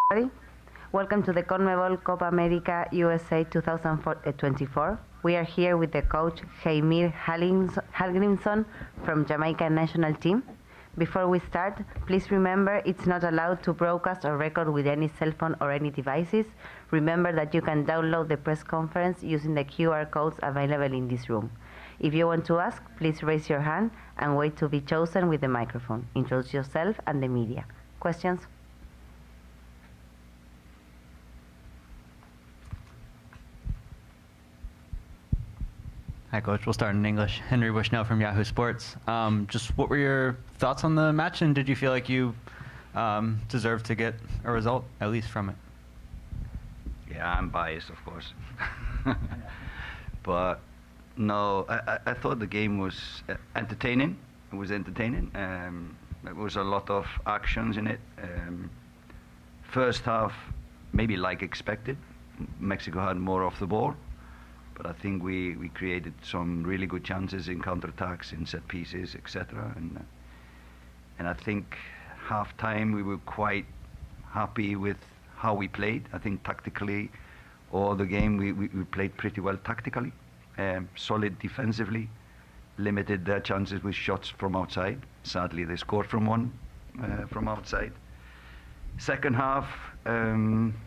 everybody. Welcome to the CONMEBOL Copa America USA 2024. We are here with the coach Heimir Hallgrímsson from Jamaica national team. Before we start, please remember it's not allowed to broadcast or record with any cell phone or any devices. Remember that you can download the press conference using the QR codes available in this room. If you want to ask, please raise your hand and wait to be chosen with the microphone. Introduce yourself and the media. Questions? Hi, Coach. We'll start in English. Henry Bushnell from Yahoo Sports. Just what were your thoughts on the match, and did you feel like you deserved to get a result, at least from it? Yeah, I'm biased, of course. But no, I thought the game was entertaining. It was entertaining. There was a lot of actions in it. First half, maybe like expected. Mexico had more off the ball. But I think we created some really good chances in counterattacks, in set pieces, etc. And I think half time we were quite happy with how we played. I think tactically, all the game we played pretty well tactically, solid defensively, limited their chances with shots from outside. Sadly, they scored from outside. Second half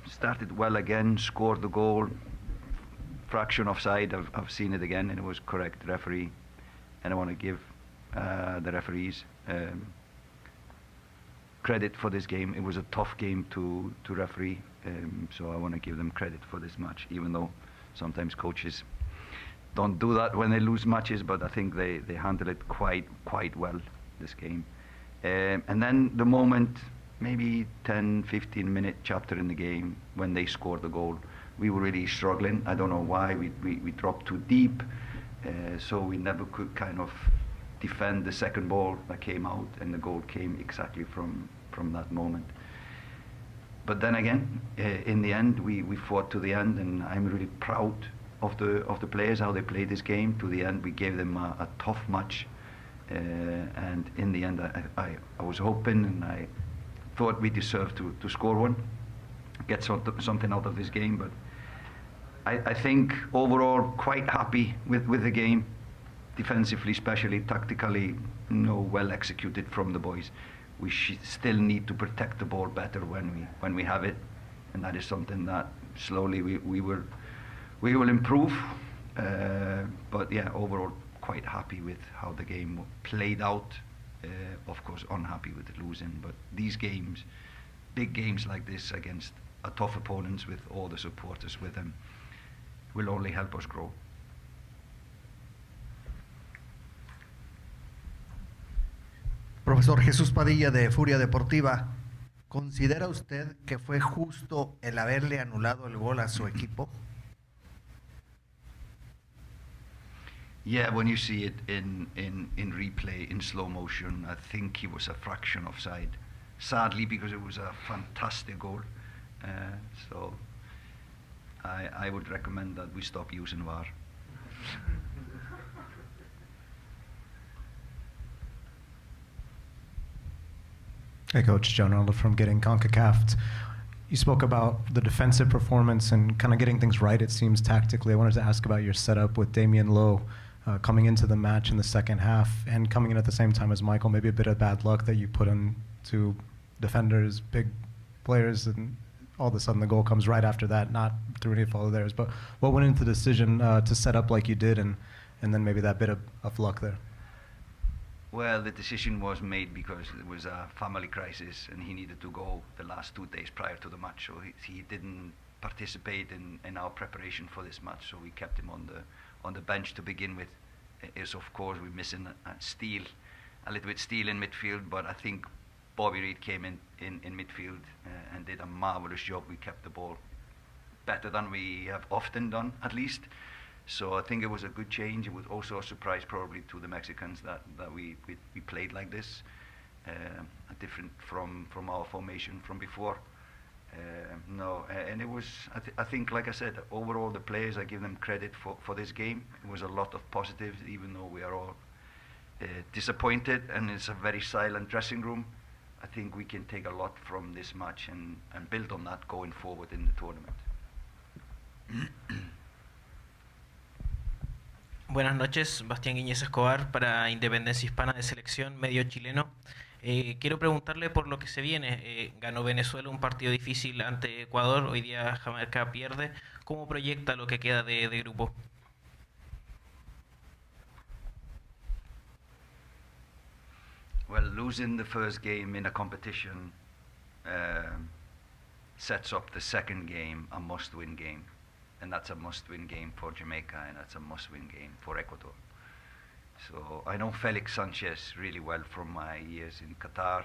started well again, scored the goal. Fraction offside, I've seen it again, and it was correct referee, and I want to give the referees credit for this game. It was a tough game to referee, so I want to give them credit for this match, even though sometimes coaches don't do that when they lose matches, but I think they handled it quite well, this game. And then the moment, maybe 10-15 minute chapter in the game, when they scored the goal, we were really struggling. I don't know why. We dropped too deep, so we never could kind of defend the second ball that came out, and the goal came exactly from that moment. But then again, in the end, we fought to the end, and I'm really proud of the players, how they played this game. To the end, we gave them a tough match, and in the end, I was hoping, and I thought we deserved to score one, get something out of this game. But I think overall quite happy with the game, defensively, especially tactically, well executed from the boys. We still need to protect the ball better when we have it, and that is something that slowly we will improve. But yeah, overall quite happy with how the game played out. Of course, unhappy with the losing, but these games, big games like this against a tough opponents with all the supporters with them, will only help us grow. Profesor Jesús Padilla de Furia Deportiva, ¿considera usted que fue justo el haberle anulado el gol a su equipo? Yeah, when you see it in replay, in slow motion, I think he was a fraction offside. Sadly, because it was a fantastic goal. So I would recommend that we stop using VAR. Hey Coach, John Arnold from Getting CONCACAF. You spoke about the defensive performance and kind of getting things right, it seems, tactically. I wanted to ask about your setup with Damian Lowe coming into the match in the second half and coming in at the same time as Michael. Maybe a bit of bad luck that you put into defenders, big players, and all of a sudden the goal comes right after that, not through any fault of theirs. But what went into the decision to set up like you did, and then maybe that bit of luck there? Well, the decision was made because it was a family crisis and he needed to go the last 2 days prior to the match, so he didn't participate in our preparation for this match, so we kept him on the bench to begin with. Is of course we're missing a little bit Steele in midfield, but I think Bobby Reid came in midfield and did a marvelous job. We kept the ball better than we have often done, at least. So I think it was a good change. It was also a surprise probably to the Mexicans that we played like this, different from our formation from before. And it was, I think, like I said, overall the players, I give them credit for this game. It was a lot of positives, even though we are all disappointed and it's a very silent dressing room. I think we can take a lot from this match and build on that going forward in the tournament. Buenas noches, Bastián Guiñez Escobar para Independencia Hispana de Selección, medio chileno. Quiero preguntarle por lo que se viene. Ganó Venezuela un partido difícil ante Ecuador, hoy día Jamaica pierde. ¿Cómo proyecta lo que queda de grupo? Well, losing the first game in a competition sets up the second game, a must-win game. And that's a must-win game for Jamaica, and that's a must-win game for Ecuador. So I know Felix Sanchez really well from my years in Qatar,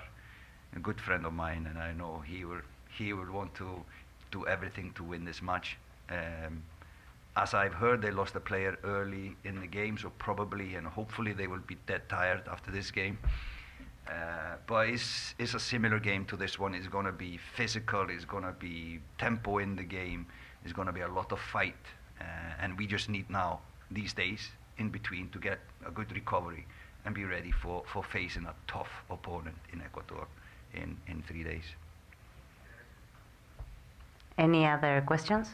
a good friend of mine, and I know he will want to do everything to win this match. As I've heard, they lost a player early in the game, so probably and hopefully they will be dead tired after this game. But it's a similar game to this one. It's going to be physical, it's going to be tempo in the game, it's going to be a lot of fight, and we just need now, these days, in between, to get a good recovery and be ready for facing a tough opponent in Ecuador in 3 days. Any other questions?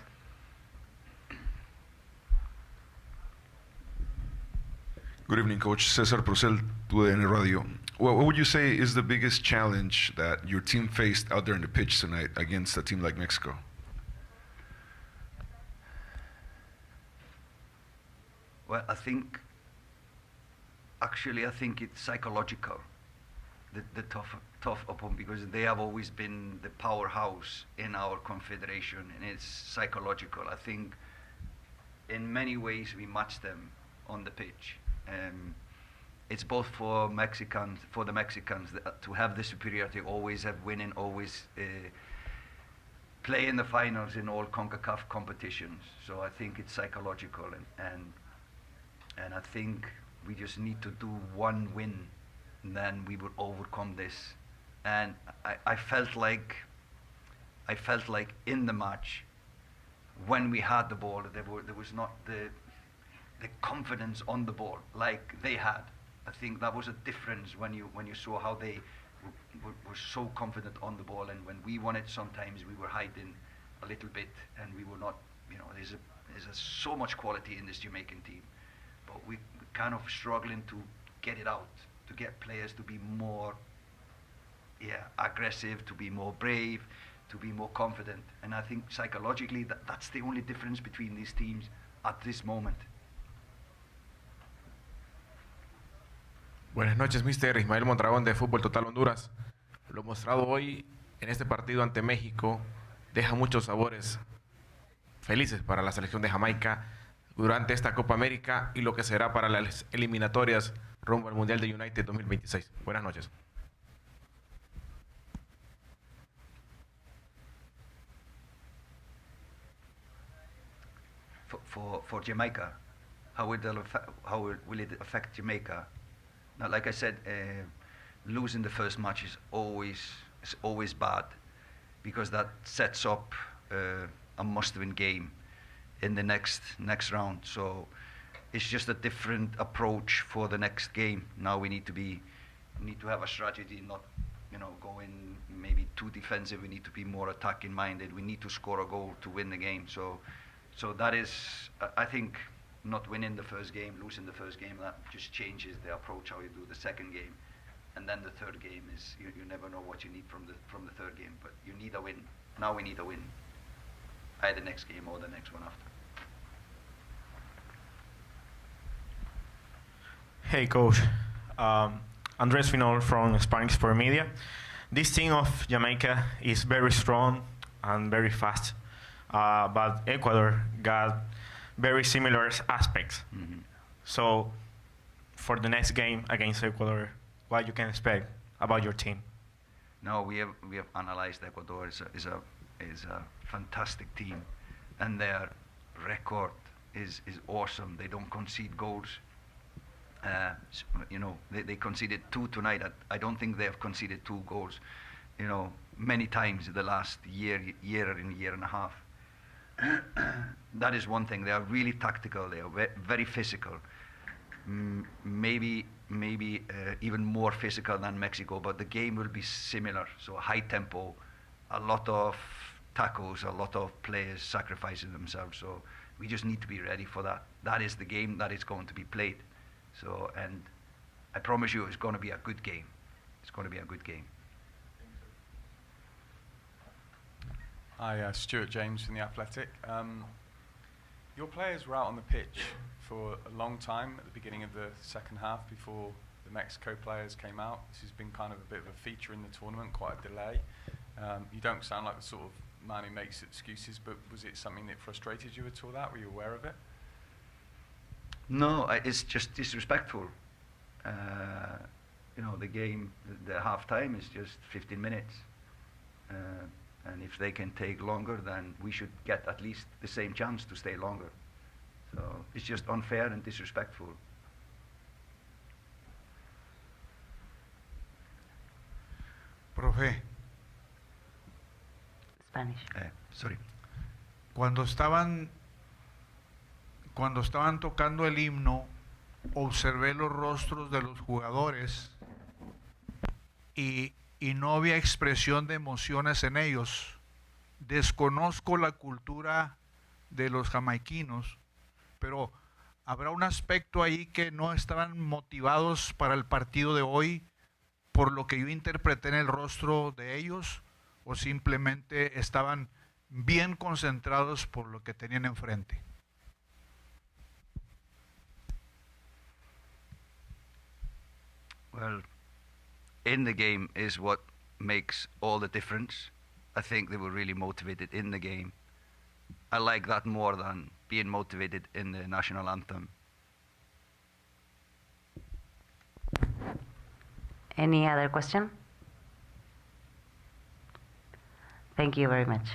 Good evening, Coach. Cesar Procel, TUDN Radio. What would you say is the biggest challenge that your team faced out there in the pitch tonight against a team like Mexico? Well, I think it's psychological, the tough opponent, because they have always been the powerhouse in our confederation, and it's psychological. I think in many ways we match them on the pitch. It's both for the Mexicans to have the superiority, always have winning, always play in the finals in all CONCACAF competitions. So I think it's psychological, and I think we just need to do one win, and then we will overcome this. And I felt like in the match, when we had the ball, there was not the confidence on the ball like they had. I think that was a difference when you saw how they were so confident on the ball, and when we won it, sometimes we were hiding a little bit, and we were not. There's so much quality in this Jamaican team, but we're kind of struggling to get it out, to get players to be more aggressive, to be more brave, to be more confident. And I think psychologically that's the only difference between these teams at this moment. Buenas noches, Mister Ismael Mondragón de Fútbol Total Honduras. Lo mostrado hoy en este partido ante México deja muchos sabores felices para la selección de Jamaica durante esta Copa América y lo que será para las eliminatorias rumbo al Mundial de United 2026. Buenas noches. For Jamaica, how will it affect Jamaica? Now, like I said, losing the first match is always bad, because that sets up a must-win game in the next round. So it's just a different approach for the next game. Now we need to have a strategy, not going maybe too defensive. We need to be more attacking minded. We need to score a goal to win the game. So that is, I think, not winning the first game, losing the first game, that just changes the approach how you do the second game. And then the third game is, you never know what you need from the third game, but you need a win. Now we need a win, either next game or the next one after. Hey, Coach. Andres Finol from Spanish Sport Media. This team of Jamaica is very strong and very fast, but Ecuador got very similar aspects. Mm-hmm. So, for the next game against Ecuador, what you can expect about your team? No, we have analyzed Ecuador. is a fantastic team, and their record is awesome. They don't concede goals. They conceded 2 tonight. I don't think they have conceded 2 goals, many times in the last year and a half. That is one thing. They are really tactical. They are very physical. Maybe maybe even more physical than Mexico, but the game will be similar. So high tempo, a lot of tackles, a lot of players sacrificing themselves. So we just need to be ready for that. That is the game that is going to be played. So, and I promise you, it's going to be a good game. It's going to be a good game. Hi, Stuart James from The Athletic. Your players were out on the pitch for a long time at the beginning of the second half before the Mexico players came out. This has been kind of a bit of a feature in the tournament, quite a delay. You don't sound like the sort of man who makes excuses, but was it something that frustrated you at all? Were you aware of it? No, it's just disrespectful. You know, the game, the half time is just 15 minutes. And if they can take longer, then we should get at least the same chance to stay longer. So it's just unfair and disrespectful. Profe, Spanish. Sorry. cuando estaban tocando el himno, observé los rostros de los jugadores y no había expresión de emociones en ellos. Desconozco la cultura de los jamaiquinos, pero ¿habrá un aspecto ahí que no estaban motivados para el partido de hoy por lo que yo interpreté en el rostro de ellos, o simplemente estaban bien concentrados por lo que tenían enfrente? Well, in the game is what makes all the difference. I think they were really motivated in the game. I like that more than being motivated in the national anthem. Any other question? Thank you very much.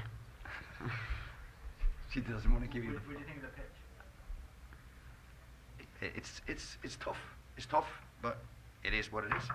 She doesn't want to give you. What do you think of the pitch? It's tough. It's tough, but it is what it is.